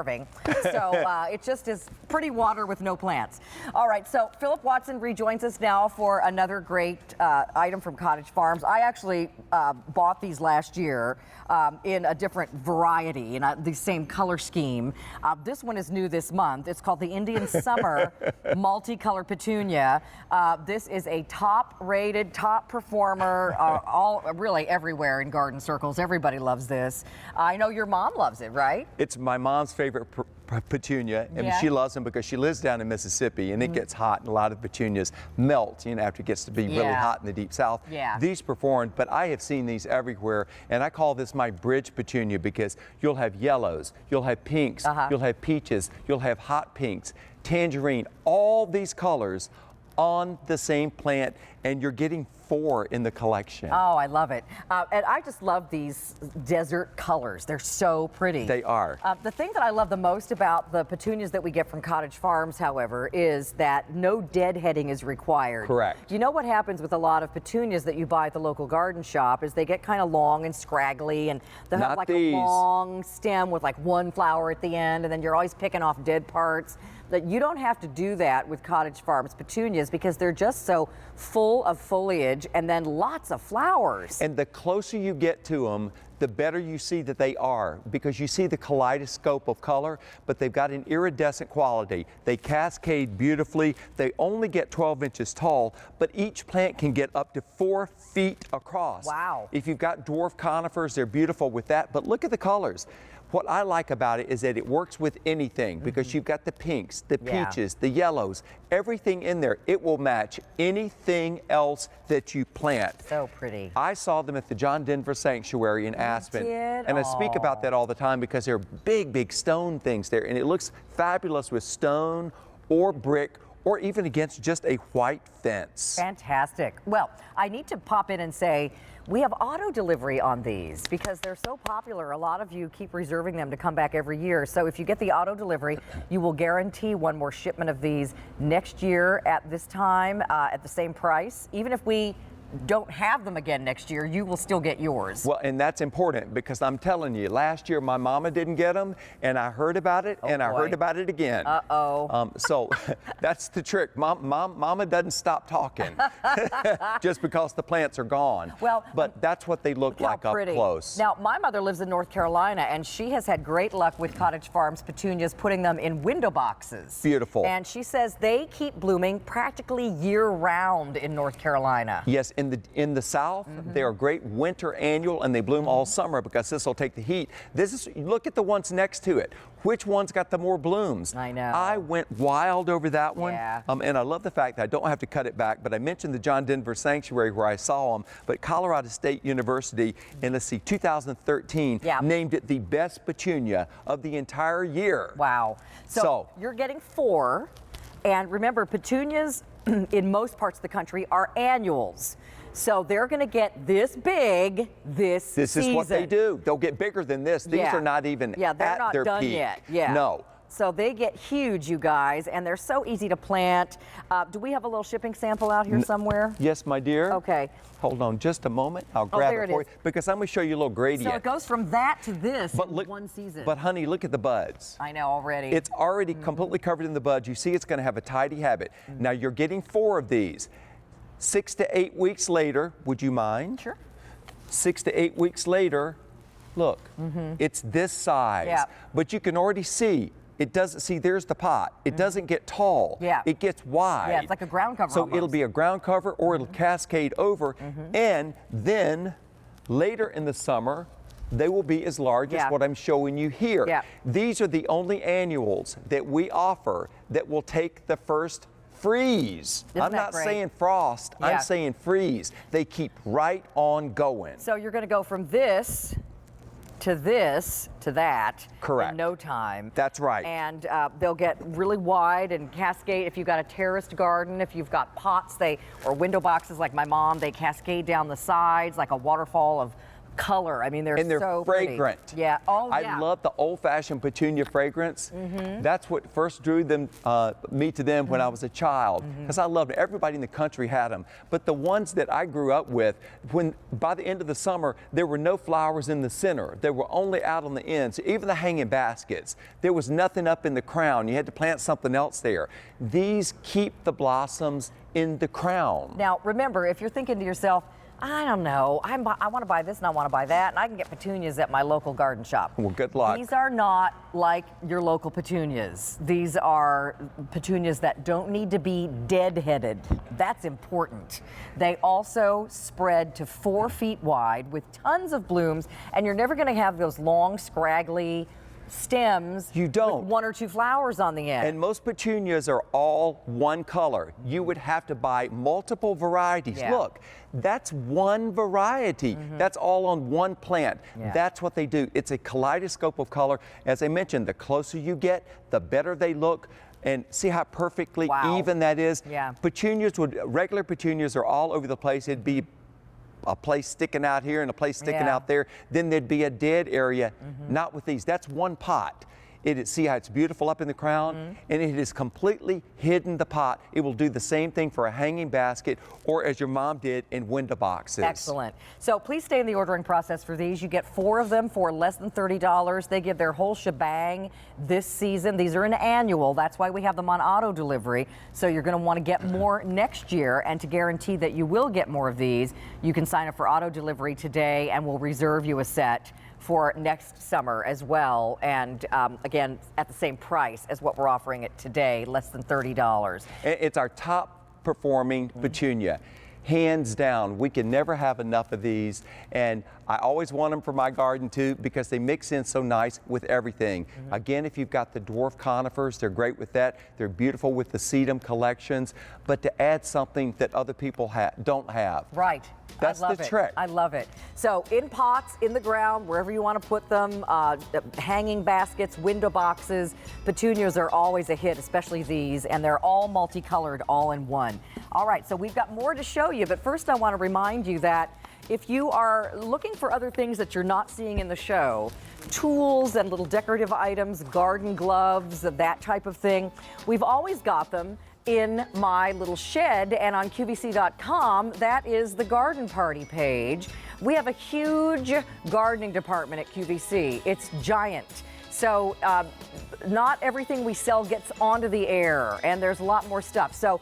So it just is pretty water with no plants. All right, so Philip Watson rejoins us now for another great item from Cottage Farms. I actually bought these last year in a different variety, in the same color scheme. This one is new this month. It's called the Indian Summer Multicolor Petunia. This is a top-rated, top performer, really everywhere in garden circles. Everybody loves this. I know your mom loves it, right? It's my mom's favorite petunia, and she loves them because she lives down in Mississippi, and it gets hot, and a lot of petunias melt, after it gets to be really hot in the deep south. These performed, but I have seen these everywhere, and I call this my bridge petunia because you'll have yellows, you'll have pinks, you'll have peaches, you'll have hot pinks, tangerine, all these colors on the same plant, and you're getting 4 in the collection. Oh, I love it. And I just love these desert colors. They're so pretty. They are. The thing that I love the most about the petunias that we get from Cottage Farms, however, is that no deadheading is required. Correct. You know what happens with a lot of petunias that you buy at the local garden shop is they get kind of long and scraggly, and they'll have like a long stem with like one flower at the end, and then you're always picking off dead parts. That you don't have to do that with Cottage Farms petunias because they're just so full of foliage and then lots of flowers. And the closer you get to them, the better you see that they are, because you see the kaleidoscope of color, but they've got an iridescent quality. They cascade beautifully. They only get 12 inches tall, but each plant can get up to 4 feet across. Wow. If you've got dwarf conifers, they're beautiful with that, but look at the colors. What I like about it is that it works with anything because you've got the pinks, the peaches, the yellows, everything in there. It will match anything else that you plant. So pretty. I saw them at the John Denver Sanctuary in Aspen. And I speak about that all the time because they're big, big stone things there. And it looks fabulous with stone or brick or even against just a white fence. Fantastic. Well, I need to pop in and say, we have auto delivery on these because they're so popular. A lot of you keep reserving them to come back every year. So if you get the auto delivery, you will guarantee one more shipment of these next year at this time at the same price. Even if we don't have them again next year, you will still get yours. Well, and that's important because I'm telling you, last year my mama didn't get them, and I heard about it, I heard about it again. So that's the trick. Mama doesn't stop talking just because the plants are gone. Well, but that's what they look like up close. Now, my mother lives in North Carolina, and she has had great luck with Cottage Farms petunias, putting them in window boxes. Beautiful. And she says they keep blooming practically year-round in North Carolina. Yes. In the South, they are great winter annual, and they bloom all summer because this will take the heat. Look at the ones next to it. Which one's got the more blooms? I know. I went wild over that one. Yeah. And I love the fact that I don't have to cut it back, but I mentioned the John Denver Sanctuary where I saw them, but Colorado State University in, 2013 named it the best petunia of the entire year. Wow. So you're getting 4, and remember, petunias in most parts of the country are annuals. So they're going to get this big this season. This is what they do. They'll get bigger than this. These are not even they're at not their done peak. yet. No. So they get huge, you guys, and they're so easy to plant. Do we have a little shipping sample out here somewhere? Yes, my dear. Okay. Hold on just a moment. I'll grab it for you because I'm going to show you a little gradient. So it goes from that to this in one season. But honey, look at the buds. I know already. It's already completely covered in the buds. You see it's going to have a tidy habit. Now you're getting 4 of these. 6 to 8 weeks later, would you mind? Sure. 6 to 8 weeks later, look, it's this size. Yeah. But you can already see it doesn't, there's the pot. It doesn't get tall. Yeah. It gets wide. Yeah, it's like a ground cover So almost. it'll be a ground cover or it'll cascade over. And then later in the summer, they will be as large as what I'm showing you here. Yeah. These are the only annuals that we offer that will take the first freeze. I'm not saying frost, I'm saying freeze. They keep right on going. So you're going to go from this to that Correct. in no time. That's right. And they'll get really wide and cascade. If you've got a terraced garden, if you've got pots, or window boxes like my mom, they cascade down the sides like a waterfall of color. I mean, they're so fragrant. Pretty. Yeah. Oh, yeah. I love the old-fashioned Petunia fragrance. That's what first drew me to them when I was a child, because I loved it. Everybody in the country had them. But the ones that I grew up with, by the end of the summer, there were no flowers in the center. They were only out on the ends. Even the hanging baskets, there was nothing up in the crown. You had to plant something else there. These keep the blossoms in the crown. Now, remember, if you're thinking to yourself, I don't know, I want to buy this and I want to buy that, and I can get petunias at my local garden shop. Well, good luck. These are not like your local petunias. These are petunias that don't need to be dead-headed. That's important. They also spread to 4 feet wide with tons of blooms, and you're never going to have those long, scraggly stems with 1 or 2 flowers on the end. And most petunias are all one color. You would have to buy multiple varieties. Yeah. Look, that's one variety. That's all on one plant. Yeah. That's what they do. It's a kaleidoscope of color. As I mentioned, the closer you get, the better they look. And see how perfectly even that is? Yeah. Regular petunias are all over the place. It'd be a place sticking out here and a place sticking out there. Then there'd be a dead area. Not with these. That's one pot. See how it's beautiful up in the crown? And it has completely hidden the pot. It will do the same thing for a hanging basket or, as your mom did, in window boxes. Excellent. So please stay in the ordering process for these. You get 4 of them for less than $30. They give their whole shebang this season. These are an annual. That's why we have them on auto delivery. So you're going to want to get more next year. And to guarantee that you will get more of these, you can sign up for auto delivery today, and we'll reserve you a set for next summer as well, and again at the same price as what we're offering it today, less than $30. It's our top performing petunia. Hands down, we can never have enough of these, and I always want them for my garden too because they mix in so nice with everything. Again, if you've got the dwarf conifers, they're great with that. They're beautiful with the sedum collections, but to add something that other people don't have. Right. That's the trick. I love it. So in pots, in the ground, wherever you want to put them, hanging baskets, window boxes, petunias are always a hit, especially these, and they're all multicolored, all in one. All right, so we've got more to show you, but first I want to remind you that if you are looking for other things that you're not seeing in the show, tools and little decorative items, garden gloves, that type of thing, we've always got them in my little shed, and on QVC.com, that is the garden party page. We have a huge gardening department at QVC. It's giant. So not everything we sell gets onto the air, and there's a lot more stuff. So